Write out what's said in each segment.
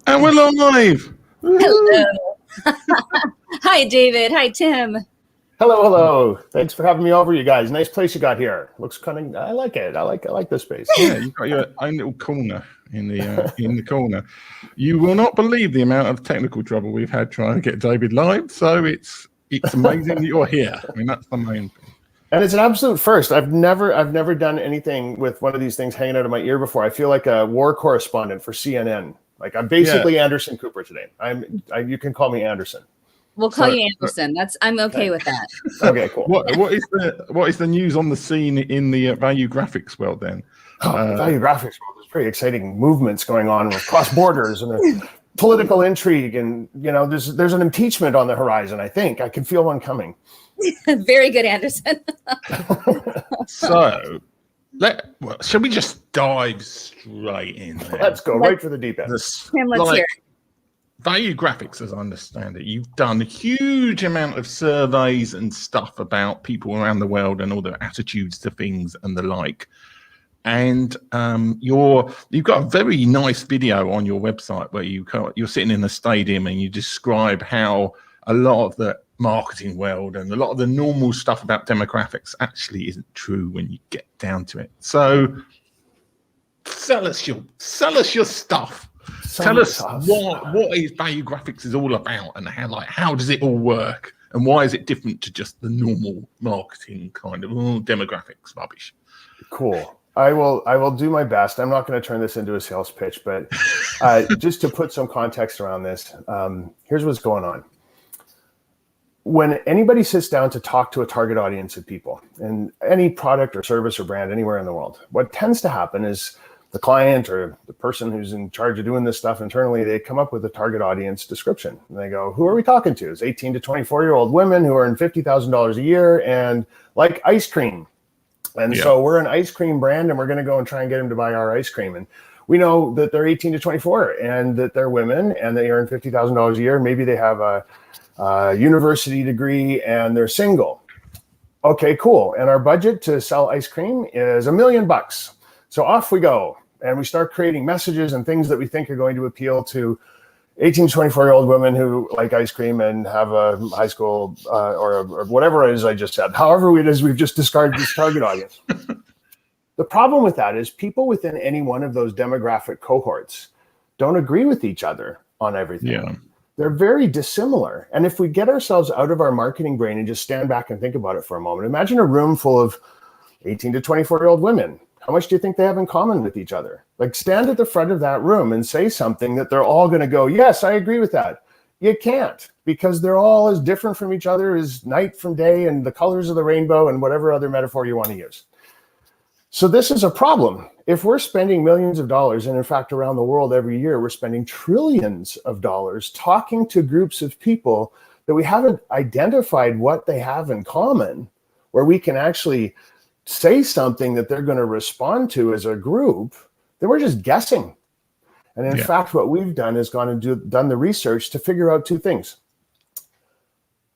And we're live. Hello. Hi, David. Hi, Tim. Hello, hello. Thanks for having me over, you guys. Nice place you got here. Looks kind of. I like it. I like this space. Yeah, you've got your own little corner in the corner. You will not believe the amount of technical trouble we've had trying to get David live. So it's amazing that you're here. I mean, that's the main thing. And it's an absolute first. I've never done anything with one of these things hanging out of my ear before. I feel like a war correspondent for CNN. Like I'm basically Anderson Cooper today. You can call me Anderson. We'll call you Anderson. I'm okay with that. Okay, cool. What is the news on the scene in the value graphics world then? Value graphics world. There's pretty exciting movements going on across borders and political intrigue, and there's an impeachment on the horizon. I think I can feel one coming. Very good, Anderson. So, shall we just dive straight in there? Let's go right for the deep end. Tim, let's hear it. Value graphics, as I understand it, you've done a huge amount of surveys and stuff about people around the world and all their attitudes to things and the like. And you've got a very nice video on your website where you're sitting in a stadium and you describe how a lot of the marketing world and a lot of the normal stuff about demographics actually isn't true when you get down to it. So sell us your stuff. Tell us what is value graphics is all about, and how does it all work, and why is it different to just the normal marketing kind of demographics rubbish? Cool. I will do my best. I'm not going to turn this into a sales pitch, but just to put some context around this, here's what's going on. When anybody sits down to talk to a target audience of people in any product or service or brand anywhere in the world, what tends to happen is the client or the person who's in charge of doing this stuff internally, they come up with a target audience description. And they go, who are we talking to? It's 18 to 24-year-old women who earn $50,000 a year and like ice cream. And so we're an ice cream brand and we're going to go and try and get them to buy our ice cream. And we know that they're 18 to 24 and that they're women and they earn $50,000 a year. Maybe they have a university degree and they're single. Okay, cool. And our budget to sell ice cream is $1 million. So off we go, and we start creating messages and things that we think are going to appeal to 18 to 24-year-old women who like ice cream and have a high school or whatever it is I just said. However it is, we've just described this target audience. The problem with that is people within any one of those demographic cohorts don't agree with each other on everything. Yeah. They're very dissimilar. And if we get ourselves out of our marketing brain and just stand back and think about it for a moment, imagine a room full of 18 to 24-year-old women. How much do you think they have in common with each other? Like stand at the front of that room and say something that they're all going to go, yes, I agree with that. You can't, because they're all as different from each other as night from day and the colors of the rainbow and whatever other metaphor you want to use. So this is a problem. If we're spending millions of dollars, and in fact, around the world every year, we're spending trillions of dollars talking to groups of people that we haven't identified what they have in common, where we can actually say something that they're going to respond to as a group, then we're just guessing. And in fact, what we've done is gone and done the research to figure out two things.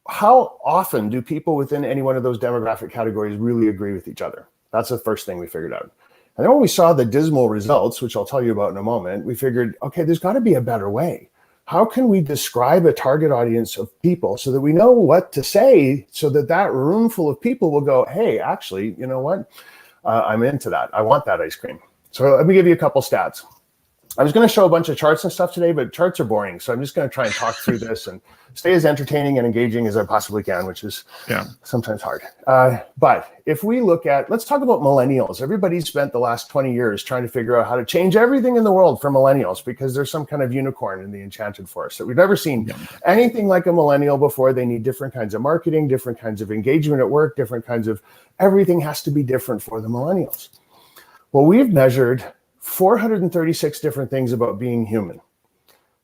How often do people within any one of those demographic categories really agree with each other? That's the first thing we figured out. And then when we saw the dismal results, which I'll tell you about in a moment, we figured, okay, there's got to be a better way. How can we describe a target audience of people so that we know what to say so that that room full of people will go, hey, actually, you know what? I'm into that. I want that ice cream. So let me give you a couple stats. I was going to show a bunch of charts and stuff today, but charts are boring. So I'm just going to try and talk through this and stay as entertaining and engaging as I possibly can, which is sometimes hard. But if we look at, let's talk about millennials. Everybody's spent the last 20 years trying to figure out how to change everything in the world for millennials because there's some kind of unicorn in the enchanted forest that we've never seen anything like a millennial before. They need different kinds of marketing, different kinds of engagement at work, different kinds of, everything has to be different for the millennials. Well, we've measured 436 different things about being human.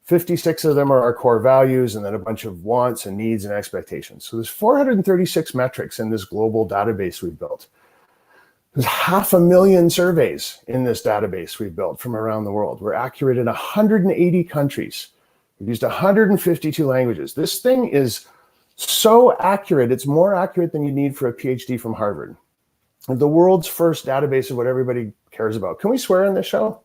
56 of them are our core values, and then a bunch of wants and needs and expectations. So there's 436 metrics in this global database we've built. There's 500,000 surveys in this database we've built from around the world. We're accurate in 180 countries. We've used 152 languages. This thing is so accurate. It's more accurate than you need for a PhD from Harvard. The world's first database of what everybody cares about. Can we swear in this show?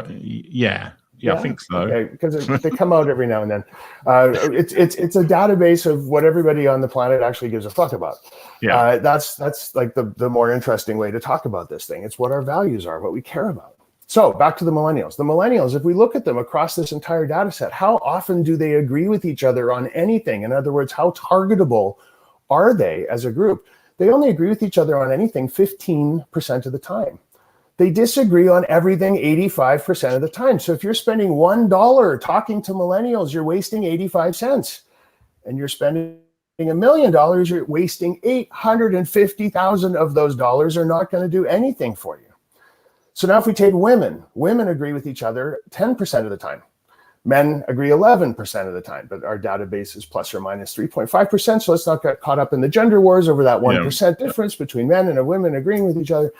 Yeah. Yeah, I think so. Okay, because they come out every now and then. It's a database of what everybody on the planet actually gives a fuck about. Yeah. That's like the more interesting way to talk about this thing. It's what our values are, what we care about. So back to the millennials. The millennials, if we look at them across this entire data set, how often do they agree with each other on anything? In other words, how targetable are they as a group? They only agree with each other on anything 15% of the time. They disagree on everything 85% of the time. So if you're spending $1 talking to millennials, you're wasting 85 cents. And you're spending $1 million, you're wasting 850,000 of those dollars are not going to do anything for you. So now if we take women agree with each other 10% of the time. Men agree 11% of the time, but our database is plus or minus 3.5%. So let's not get caught up in the gender wars over that 1% difference between men and women agreeing with each other.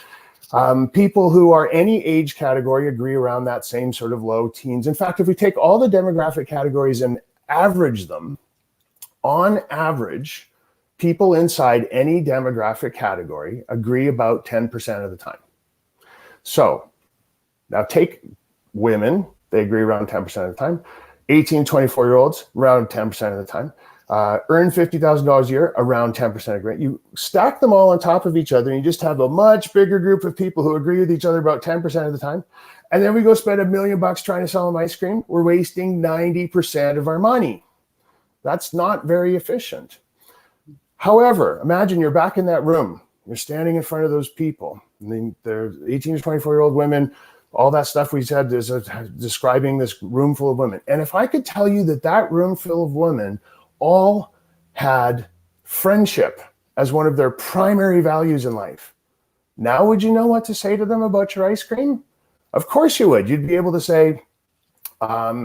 People who are any age category agree around that same sort of low teens. In fact, if we take all the demographic categories and average them, on average, people inside any demographic category agree about 10% of the time. So now take women, they agree around 10% of the time. 18, 24-year-olds, around 10% of the time. Earn $50,000 a year, around 10% agree. You stack them all on top of each other and you just have a much bigger group of people who agree with each other about 10% of the time. And then we go spend $1 million trying to sell them ice cream. We're wasting 90% of our money. That's not very efficient. However, imagine you're back in that room. You're standing in front of those people. They're 18 to 24-year-old women. All that stuff we said is describing this room full of women. And if I could tell you that that room full of women all had friendship as one of their primary values in life, now would you know what to say to them about your ice cream? Of course you would. You'd be able to say,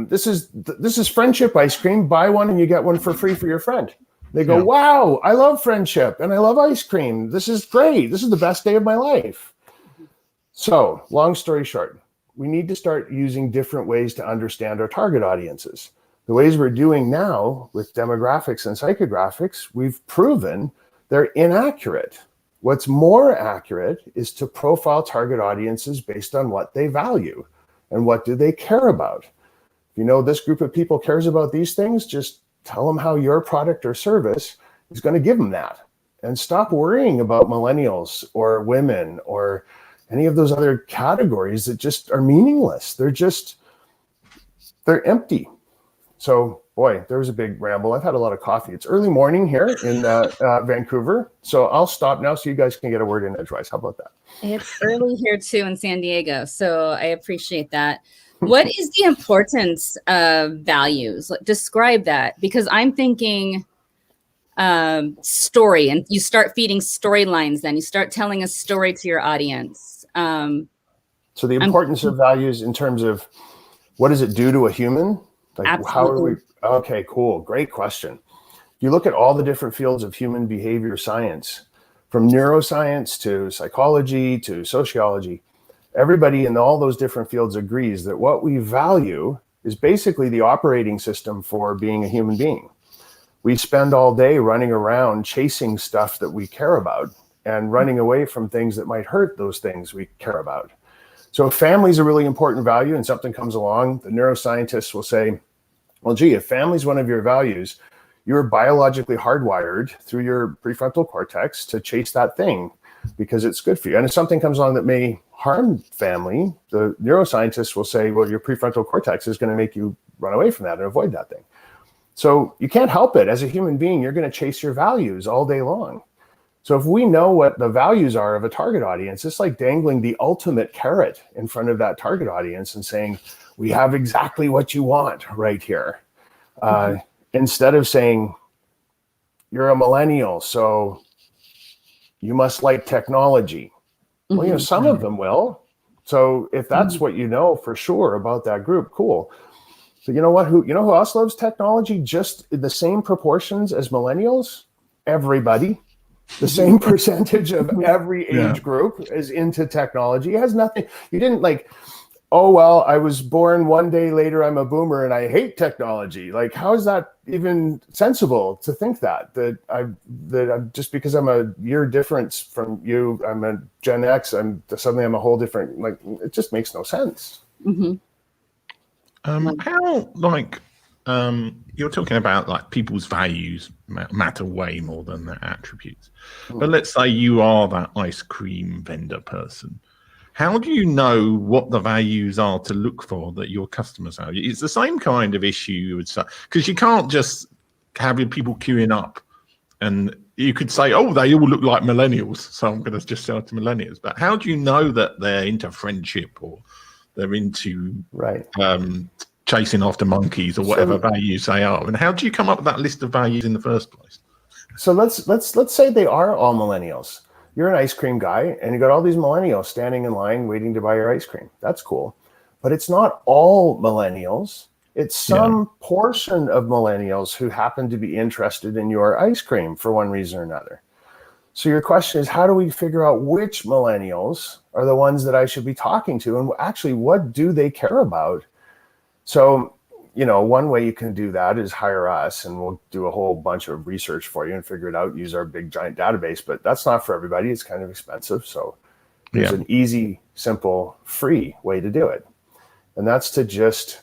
this is friendship ice cream. Buy one and you get one for free for your friend. They go, wow, I love friendship and I love ice cream. This is great. This is the best day of my life. So long story short, we need to start using different ways to understand our target audiences. The ways we're doing now with demographics and psychographics, we've proven they're inaccurate. What's more accurate is to profile target audiences based on what they value and what do they care about. If you know this group of people cares about these things, just tell them how your product or service is going to give them that. And stop worrying about millennials or women or any of those other categories that just are meaningless. They're empty. So, boy, there was a big ramble. I've had a lot of coffee. It's early morning here in Vancouver. So I'll stop now so you guys can get a word in edgewise. How about that? It's early here too in San Diego. So I appreciate that. What is the importance of values? Describe that, because I'm thinking story, and you start feeding storylines. Then you start telling a story to your audience. So the importance of values in terms of what does it do to a human? Like, absolutely. How are we? Okay, cool. Great question. You look at all the different fields of human behavior science, from neuroscience to psychology to sociology. Everybody in all those different fields agrees that what we value is basically the operating system for being a human being. We spend all day running around chasing stuff that we care about and running away from things that might hurt those things we care about. So if family is a really important value and something comes along, the neuroscientists will say, well, gee, if family is one of your values, you're biologically hardwired through your prefrontal cortex to chase that thing because it's good for you. And if something comes along that may harm family, the neuroscientists will say, well, your prefrontal cortex is going to make you run away from that and avoid that thing. So you can't help it. As a human being, you're going to chase your values all day long. So if we know what the values are of a target audience, it's like dangling the ultimate carrot in front of that target audience and saying, we have exactly what you want right here. Instead of saying, you're a millennial, so you must like technology. Well, you know, some of them will. So if that's what you know for sure about that group, cool. So you know what? Who else loves technology just in the same proportions as millennials? Everybody. The same percentage of every age group is into technology. It has nothing. You didn't like, oh, well, I was born one day later, I'm a boomer and I hate technology. Like, how is that even sensible to think that I'm just because I'm a year difference from you, I'm a Gen X, I'm a whole different, like, it just makes no sense. How, like, you're talking about like people's values matter way more than their attributes. But let's say you are that ice cream vendor person. How do you know what the values are to look for that your customers have? It's the same kind of issue you would say, because you can't just have your people queuing up and you could say, oh, they all look like millennials, so I'm going to just sell to millennials. But how do you know that they're into friendship or they're into chasing after monkeys or whatever values they are? And how do you come up with that list of values in the first place? So let's say they are all millennials. You're an ice cream guy and you got all these millennials standing in line waiting to buy your ice cream. That's cool. But it's not all millennials. It's some portion of millennials who happen to be interested in your ice cream for one reason or another. So your question is, how do we figure out which millennials are the ones that I should be talking to? And actually, what do they care about? So, one way you can do that is hire us and we'll do a whole bunch of research for you and figure it out, use our big giant database, but that's not for everybody. It's kind of expensive. So there's an easy, simple, free way to do it. And that's to just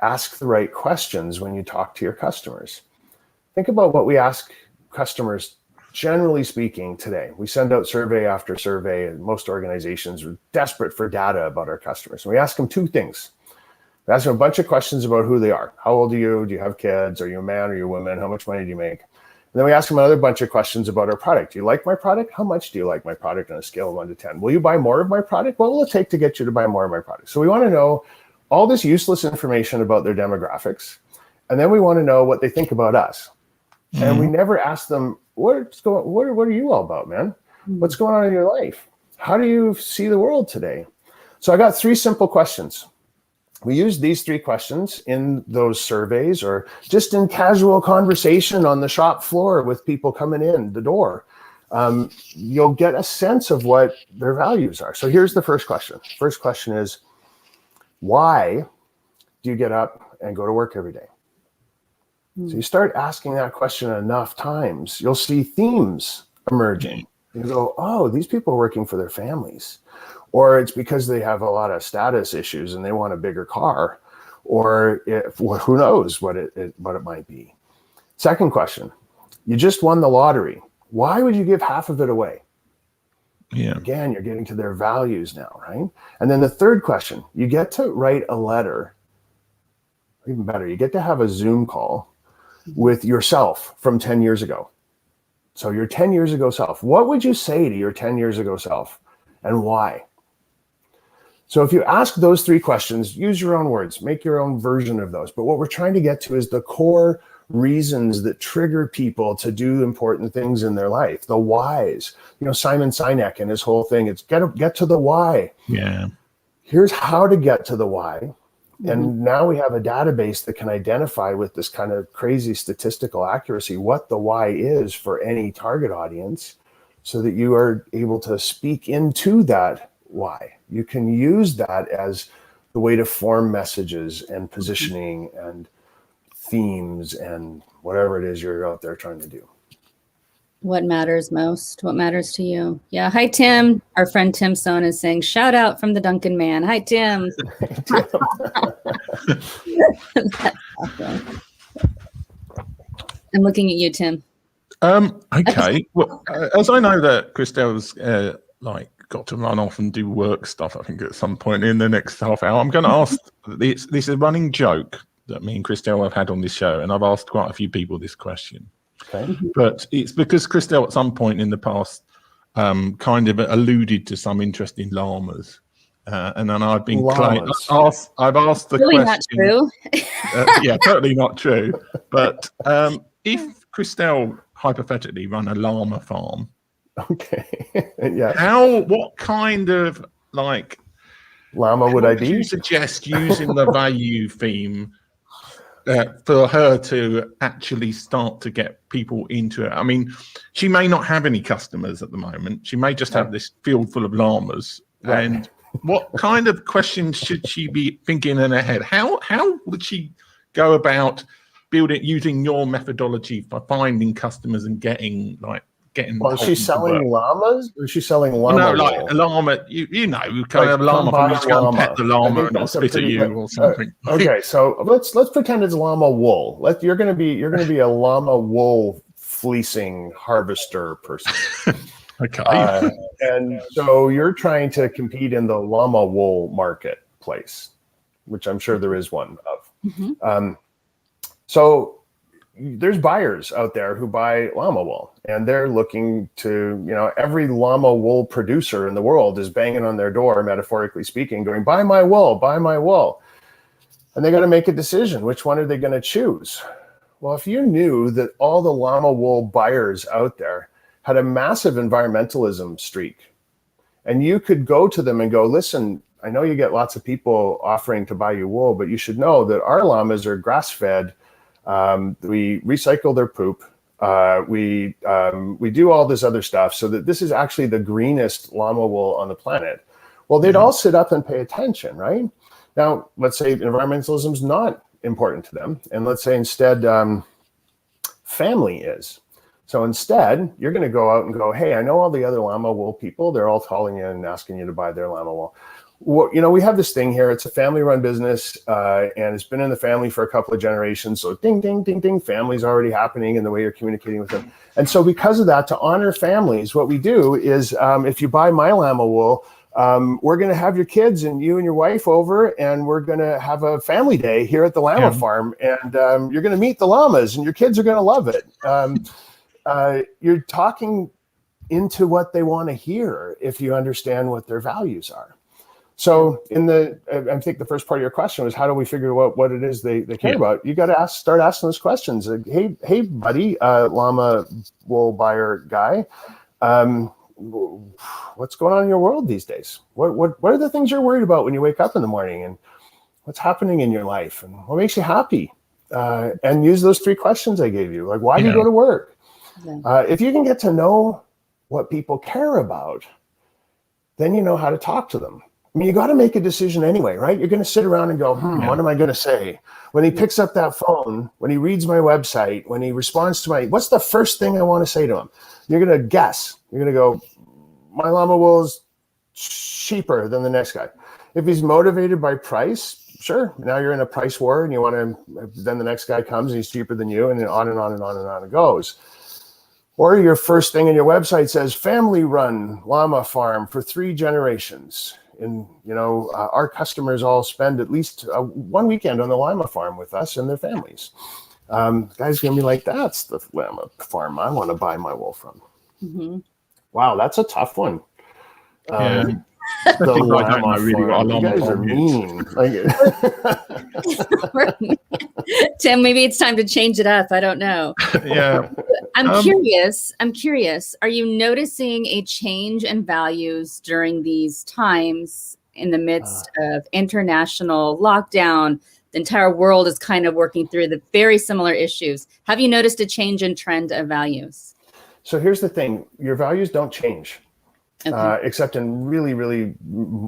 ask the right questions when you talk to your customers. Think about what we ask customers, generally speaking, today. We send out survey after survey, and most organizations are desperate for data about our customers. And we ask them two things. We ask them a bunch of questions about who they are. How old are you? Do you have kids? Are you a man or you a woman? How much money do you make? And then we ask them another bunch of questions about our product. Do you like my product? How much do you like my product on a scale of 1 to 10? Will you buy more of my product? What will it take to get you to buy more of my product? So we want to know all this useless information about their demographics. And then we want to know what they think about us. And we never ask them, what are you all about, man? What's going on in your life? How do you see the world today? So I got 3 simple questions. We use these 3 questions in those surveys or just in casual conversation on the shop floor with people coming in the door. You'll get a sense of what their values are. So here's the first question. First question is, why do you get up and go to work every day? So you start asking that question enough times, you'll see themes emerging. You go, oh, these people are working for their families. Or it's because they have a lot of status issues and they want a bigger car. Or who knows what it might be. Second question, you just won the lottery. Why would you give half of it away? Yeah. Again, you're getting to their values now, right? And then the third question, you get to write a letter. Even better, you get to have a Zoom call with yourself from 10 years ago. So your 10 years ago self, what would you say to your 10 years ago self and why? So if you ask those 3 questions, use your own words, make your own version of those. But what we're trying to get to is the core reasons that trigger people to do important things in their life, the whys. Simon Sinek and his whole thing, it's get to the why. Yeah. Here's how to get to the why. And now we have a database that can identify with this kind of crazy statistical accuracy what the why is for any target audience so that you are able to speak into that why. You can use that as the way to form messages and positioning and themes and whatever it is you're out there trying to do. What matters most? What matters to you? Yeah. Hi, Tim. Our friend Tim Sohn is saying, shout out from the Duncan man. Hi, Tim. That's awesome. I'm looking at you, Tim. Okay. Well, as I know that Christelle's got to run off and do work stuff, I think at some point in the next half hour, I'm going to ask, this is a running joke that me and Christelle have had on this show, and I've asked quite a few people this question. Okay. But it's because Christelle at some point in the past kind of alluded to some interest in llamas. And then I've been I've asked the really question. Not true. Yeah, totally not true. But if Christelle hypothetically run a llama farm, okay, yeah, what kind of llama would I be? You suggest using the value theme for her to actually start to get people into it? I mean, she may not have any customers at the moment. She may just have this field full of llamas. Right. And what kind of questions should she be thinking in her head? How would she go about using your methodology for finding customers and getting getting. Well, is she selling llamas or is she selling llama no, like wool? a llama, you know, kind of llama from just go and pet the llama and it'll spit at you or something. Okay, so let's pretend it's llama wool. You're gonna be a llama wool fleecing harvester person. Okay. And so you're trying to compete in the llama wool marketplace, which I'm sure there is one of. Mm-hmm. So there's buyers out there who buy llama wool, and they're looking to, every llama wool producer in the world is banging on their door, metaphorically speaking, going, buy my wool, buy my wool. And they got to make a decision. Which one are they going to choose? Well, if you knew that all the llama wool buyers out there had a massive environmentalism streak, and you could go to them and go, listen, I know you get lots of people offering to buy you wool, but you should know that our llamas are grass-fed. We recycle their poop. We do all this other stuff so that this is actually the greenest llama wool on the planet. Well, they'd all sit up and pay attention, right? Now, let's say environmentalism is not important to them. And let's say instead family is. So instead, you're going to go out and go, hey, I know all the other llama wool people. They're all calling you and asking you to buy their llama wool. Well, we have this thing here. It's a family-run business, and it's been in the family for a couple of generations. So ding, ding, ding, ding, family's already happening in the way you're communicating with them. And so because of that, to honor families, what we do is if you buy my llama wool, we're going to have your kids and you and your wife over, and we're going to have a family day here at the llama farm. And you're going to meet the llamas, and your kids are going to love it. You're talking into what they want to hear if you understand what their values are. So I think the first part of your question was, how do we figure out what it is they care about? You got to start asking those questions. Hey, buddy, llama wool buyer guy, what's going on in your world these days? What are the things you're worried about when you wake up in the morning, and what's happening in your life, and what makes you happy? And use those 3 questions I gave you. Like, why do you go to work? Yeah. If you can get to know what people care about, then you know how to talk to them. I mean, you got to make a decision anyway, right? You're going to sit around and go, what am I going to say? When he picks up that phone, when he reads my website, when he responds to what's the first thing I want to say to him? You're going to guess. You're going to go, my llama wool is cheaper than the next guy. If he's motivated by price, sure. Now you're in a price war, and you want to, then the next guy comes and he's cheaper than you, and on and on and on and on it goes. Or your first thing in your website says, family-run llama farm for 3 generations. And, our customers all spend at least 1 weekend on the llama farm with us and their families. Guys going to be like, that's the llama farm I want to buy my wool from. Mm-hmm. Wow, that's a tough one. The llama farm. You guys are mean. Tim, maybe it's time to change it up. I don't know. Yeah. I'm curious. Are you noticing a change in values during these times in the midst of international lockdown? The entire world is kind of working through the very similar issues. Have you noticed a change in trend of values? So here's the thing. Your values don't change. Okay. Except in really, really,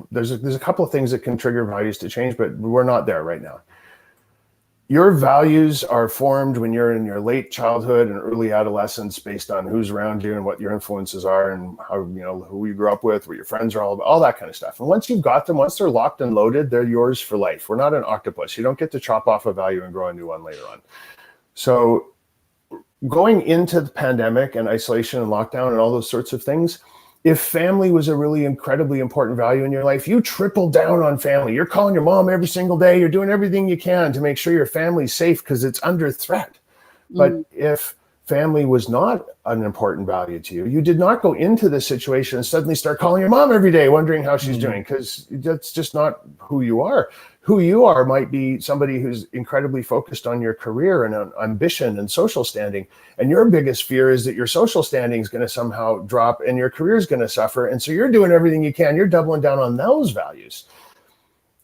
there's a couple of things that can trigger values to change, but we're not there right now. Your values are formed when you're in your late childhood and early adolescence based on who's around you and what your influences are and how, who you grew up with, what your friends are all that kind of stuff. And once you've got them, once they're locked and loaded, they're yours for life. We're not an octopus. You don't get to chop off a value and grow a new one later on. So going into the pandemic and isolation and lockdown and all those sorts of things, if family was a really incredibly important value in your life, you triple down on family. You're calling your mom every single day. You're doing everything you can to make sure your family's safe because it's under threat. But if family was not an important value to you, you did not go into this situation and suddenly start calling your mom every day, wondering how she's doing, because that's just not who you are. Who you are might be somebody who's incredibly focused on your career and on ambition and social standing. And your biggest fear is that your social standing is going to somehow drop and your career is going to suffer. And so you're doing everything you can. You're doubling down on those values.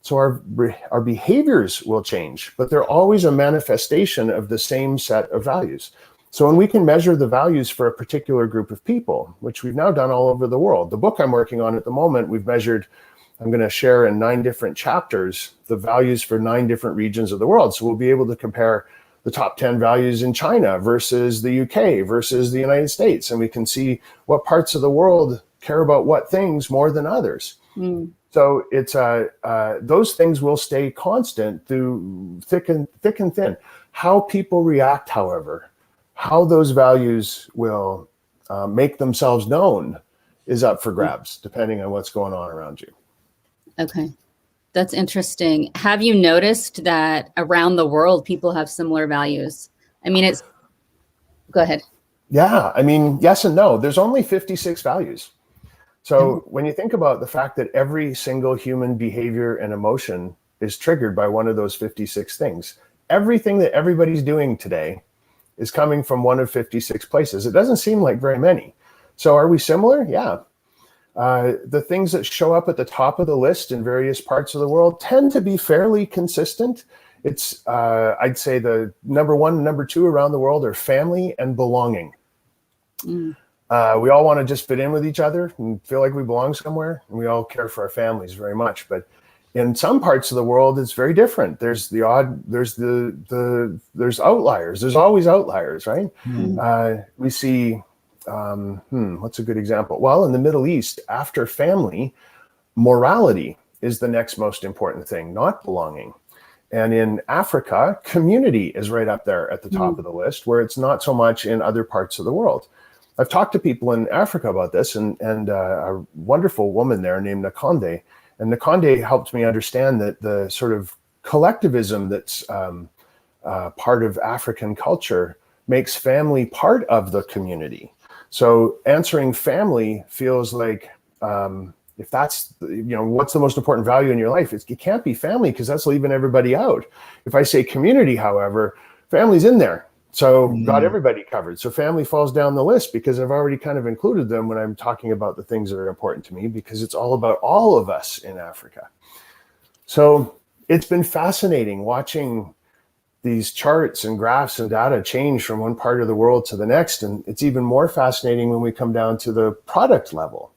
So our behaviors will change, but they're always a manifestation of the same set of values. So when we can measure the values for a particular group of people, which we've now done all over the world, the book I'm working on at the moment, we've measured, I'm going to share in 9 different chapters, the values for 9 different regions of the world. So we'll be able to compare the top 10 values in China versus the UK versus the United States. And we can see what parts of the world care about what things more than others. Mm. So it's those things will stay constant through thick and thin. How people react, however, how those values will make themselves known is up for grabs, depending on what's going on around you. Okay. That's interesting. Have you noticed that around the world, people have similar values? I mean, go ahead. Yeah, I mean, yes and no. There's only 56 values. So when you think about the fact that every single human behavior and emotion is triggered by one of those 56 things, everything that everybody's doing today is coming from one of 56 places. It doesn't seem like very many. So are we similar? Yeah. The things that show up at the top of the list in various parts of the world tend to be fairly consistent. It's, I'd say the number one and number two around the world are family and belonging. Mm. We all want to just fit in with each other and feel like we belong somewhere, and we all care for our families very much. But in some parts of the world, it's very different. There's the odd, there's outliers. There's always outliers, right? Mm. We see, what's a good example? Well, in the Middle East, after family, morality is the next most important thing, not belonging. And in Africa, community is right up there at the top of the list, where it's not so much in other parts of the world. I've talked to people in Africa about this, and a wonderful woman there named Nakonde. And Nakonde helped me understand that the sort of collectivism that's part of African culture makes family part of the community. So answering family feels like, if that's, what's the most important value in your life? It can't be family, because that's leaving everybody out. If I say community, however, family's in there. So got everybody covered. So family falls down the list because I've already kind of included them when I'm talking about the things that are important to me, because it's all about all of us in Africa. So it's been fascinating watching these charts and graphs and data change from one part of the world to the next. And it's even more fascinating when we come down to the product level.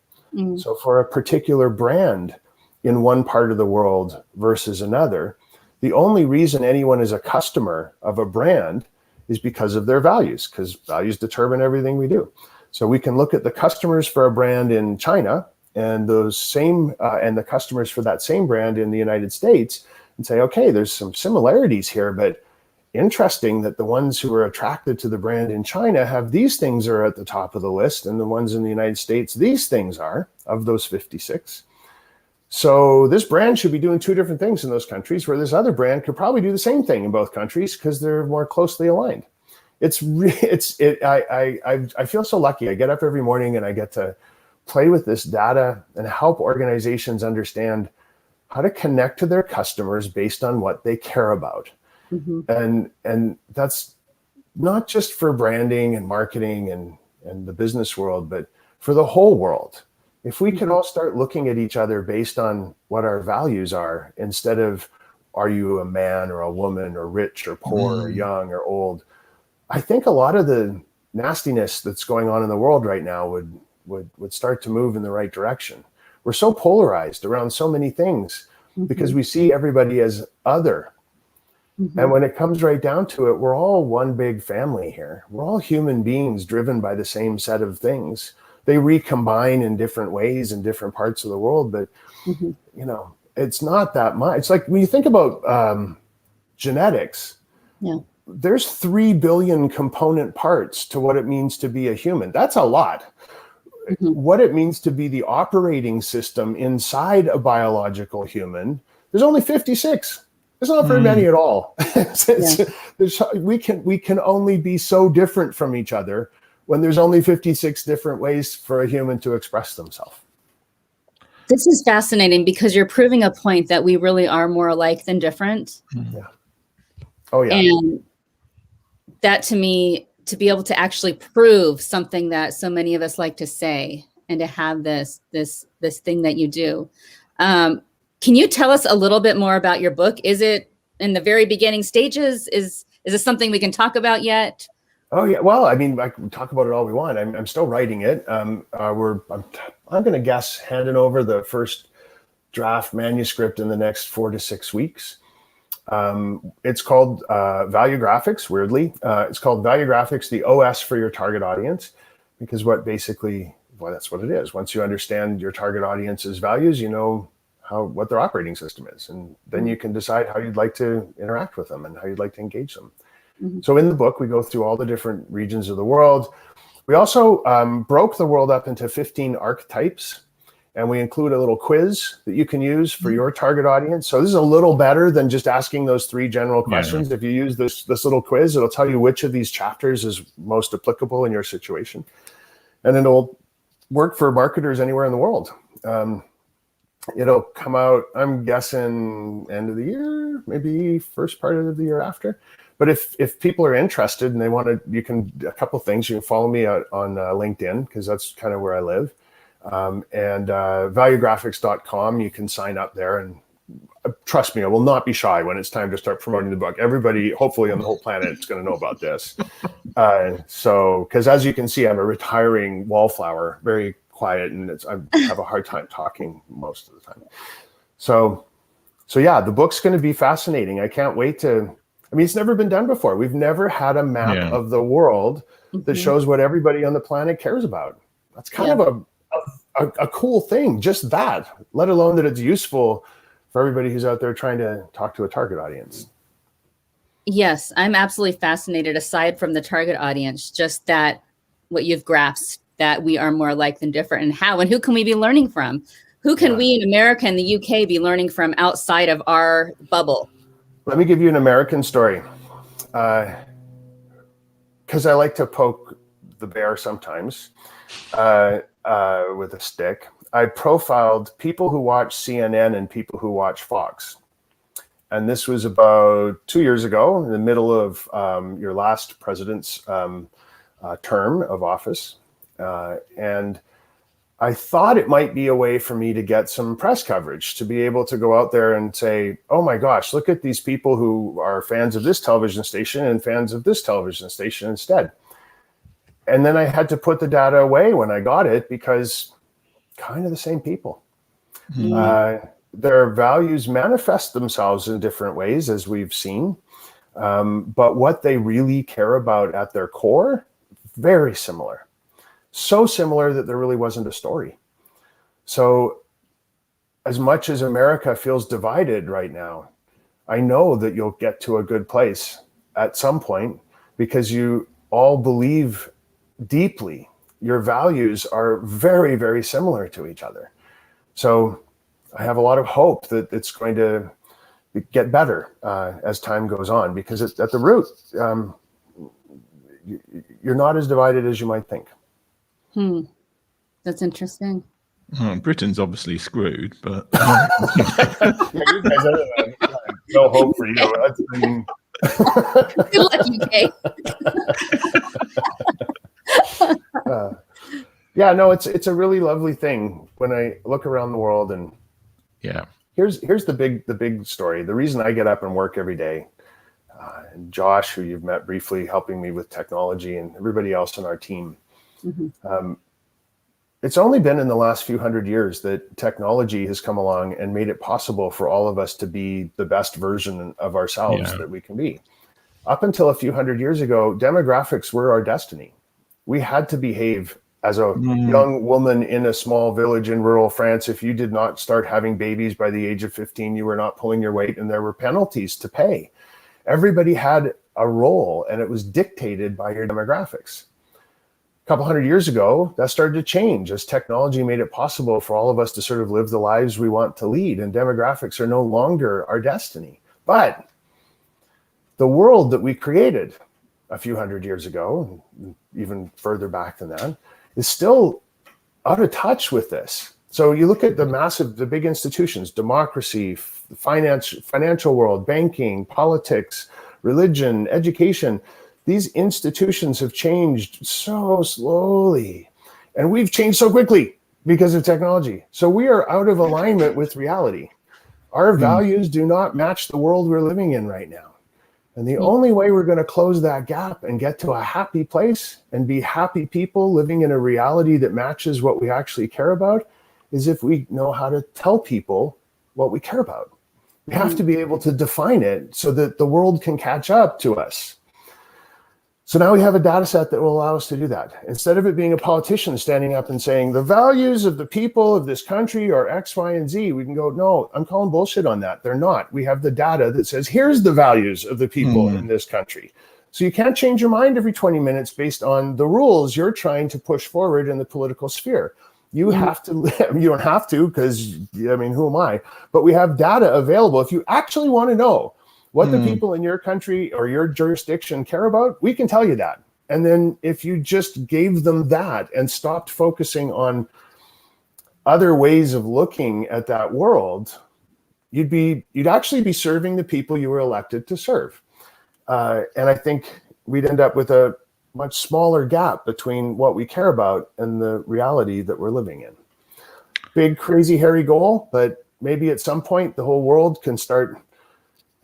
So for a particular brand in one part of the world versus another, the only reason anyone is a customer of a brand is because of their values, because values determine everything we do. So we can look at the customers for a brand in China and those same and the customers for that same brand in the United States and say, okay, there's some similarities here, but interesting that the ones who are attracted to the brand in China have these things are at the top of the list, and the ones in the United States, these things are, of those 56. So this brand should be doing two different things in those countries, where this other brand could probably do the same thing in both countries because they're more closely aligned. I feel so lucky. I get up every morning and I get to play with this data and help organizations understand how to connect to their customers based on what they care about. And that's not just for branding and marketing and the business world, but for the whole world. If we could all start looking at each other based on what our values are, instead of, are you a man or a woman or rich or poor or young or old? I think a lot of the nastiness that's going on in the world right now would start to move in the right direction. We're so polarized around so many things because we see everybody as other. And when it comes right down to it, we're all one big family here. We're all human beings driven by the same set of things. They recombine in different ways in different parts of the world, but it's not that much. It's like when you think about genetics, there's 3 billion component parts to what it means to be a human. That's a lot. What it means to be the operating system inside a biological human, there's only 56. There's not very many at all. We can only be so different from each other when there's only 56 different ways for a human to express themselves. This is fascinating because you're proving a point that we really are more alike than different. Oh yeah. And that, to me, to be able to actually prove something that so many of us like to say, and to have this thing that you do. Can you tell us a little bit more about your book? Is it in the very beginning stages? Is this something we can talk about yet? Oh yeah. Well, I mean, I can talk about it all we want. I'm still writing it. I'm going to guess handing over the first draft manuscript in the next 4 to 6 weeks. It's called ValueGraphics, weirdly. It's called ValueGraphics, the OS for your target audience, because well, that's what it is. Once you understand your target audience's values, you know what their operating system is. And then you can decide how you'd like to interact with them and how you'd like to engage them. Mm-hmm. So in the book, we go through all the different regions of the world. We also broke the world up into 15 archetypes, and we include a little quiz that you can use for your target audience. So this is a little better than just asking those 3 general questions. Yeah. If you use this little quiz, it'll tell you which of these chapters is most applicable in your situation. And it'll work for marketers anywhere in the world. It'll come out, I'm guessing, end of the year, maybe first part of the year after. But if people are interested and they want to, a couple things, you can follow me on LinkedIn, because that's kind of where I live. And valuegraphics.com, you can sign up there, and trust me, I will not be shy when it's time to start promoting the book. Everybody, hopefully on the whole planet, is going to know about this. Because as you can see, I'm a retiring wallflower, very quiet, and I have a hard time talking most of the time. So yeah, the book's going to be fascinating. I can't wait to. I mean, it's never been done before. We've never had a map of the world that shows what everybody on the planet cares about. That's kind of a cool thing, just that, let alone that it's useful for everybody who's out there trying to talk to a target audience. Yes, I'm absolutely fascinated, aside from the target audience, just that what you've grasped, that we are more alike than different, and how and who can we be learning from? Who can we in America and the UK be learning from outside of our bubble? Let me give you an American story, because I like to poke the bear sometimes with a stick. I profiled people who watch CNN and people who watch Fox. And this was about 2 years ago, in the middle of your last president's term of office. And I thought it might be a way for me to get some press coverage, to be able to go out there and say, oh my gosh, look at these people who are fans of this television station and fans of this television station instead. And then I had to put the data away when I got it, because kind of the same people. Their values manifest themselves in different ways, as we've seen. But what they really care about at their core, very similar. So similar that there really wasn't a story. So as much as America feels divided right now, I know that you'll get to a good place at some point, because you all believe deeply. Your values are very, very similar to each other. So I have a lot of hope that it's going to get better as time goes on, because at the root, you're not as divided as you might think. That's interesting. Britain's obviously screwed, but yeah, you guys have no hope for you. Good luck, UK. Yeah, no, it's a really lovely thing when I look around the world, and here's the big story. The reason I get up and work every day, and Josh, who you've met briefly, helping me with technology, and everybody else on our team. It's only been in the last few hundred years that technology has come along and made it possible for all of us to be the best version of ourselves that we can be. Up until a few hundred years ago, demographics were our destiny. We had to behave as a young woman in a small village in rural France. If you did not start having babies by the age of 15, you were not pulling your weight, and there were penalties to pay. Everybody had a role, and it was dictated by your demographics. A couple hundred years ago, that started to change as technology made it possible for all of us to sort of live the lives we want to lead, and demographics are no longer our destiny. But the world that we created a few hundred years ago, and even further back than that, is still out of touch with this. So you look at the big institutions, democracy, financial world, banking, politics, religion, education. These institutions have changed so slowly, and we've changed so quickly because of technology. So we are out of alignment with reality. Our values do not match the world we're living in right now. And the only way we're going to close that gap and get to a happy place and be happy people living in a reality that matches what we actually care about is if we know how to tell people what we care about. We have to be able to define it so that the world can catch up to us. So now we have a data set that will allow us to do that. Instead of it being a politician standing up and saying, the values of the people of this country are X, Y, and Z, we can go, no, I'm calling bullshit on that. They're not. We have the data that says, here's the values of the people in this country. So you can't change your mind every 20 minutes based on the rules you're trying to push forward in the political sphere. You have to, you don't have to, because, I mean, who am I? But we have data available. If you actually want to know what the people in your country or your jurisdiction care about, we can tell you that. And then if you just gave them that and stopped focusing on other ways of looking at that world, you'd actually be serving the people you were elected to serve. And I think we'd end up with a much smaller gap between what we care about and the reality that we're living in. Big, crazy, hairy goal, but maybe at some point the whole world can start.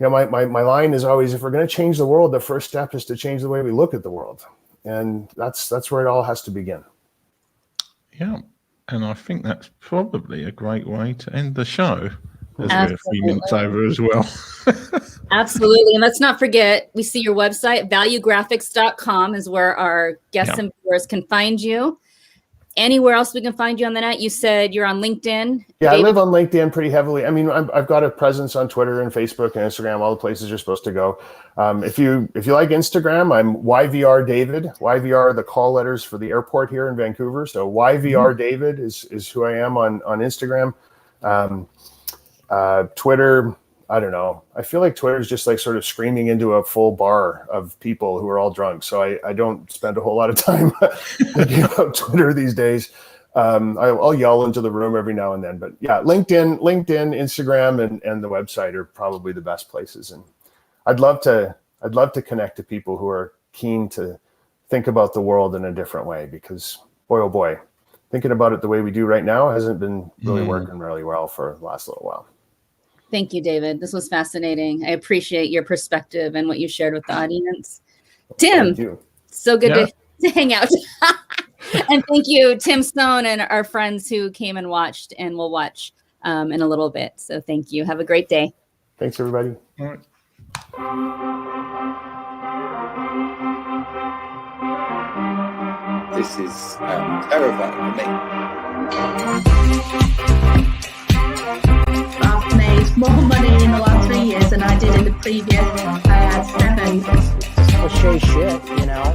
You know, my line is always, if we're going to change the world, the first step is to change the way we look at the world. And that's where it all has to begin. Yeah. And I think that's probably a great way to end the show. As we're a few minutes over as well. Absolutely. And let's not forget, we see your website, valuegraphics.com is where our guests and viewers can find you. Anywhere else we can find you on the net? You said you're on LinkedIn. Yeah, David? I live on LinkedIn pretty heavily. I mean, I've got a presence on Twitter and Facebook and Instagram, all the places you're supposed to go. If you like Instagram, I'm YVR David. YVR, the call letters for the airport here in Vancouver. So YVR David is who I am on Instagram. Twitter, I don't know. I feel like Twitter is just like sort of screaming into a full bar of people who are all drunk. So I don't spend a whole lot of time thinking about Twitter these days. I'll yell into the room every now and then. But yeah, LinkedIn, Instagram, and the website are probably the best places. And I'd love to connect to people who are keen to think about the world in a different way, because boy, oh boy, thinking about it the way we do right now hasn't been really working really well for the last little while. Thank you, David. This was fascinating. I appreciate your perspective and what you shared with the audience. Tim, so good to hang out. And thank you, Tim Stone, and our friends who came and watched and will watch in a little bit. So thank you. Have a great day. Thanks, everybody. All right. This is terrifying for me. I've made more money in the last 3 years than I did in the previous 7. Cliche shit, you know.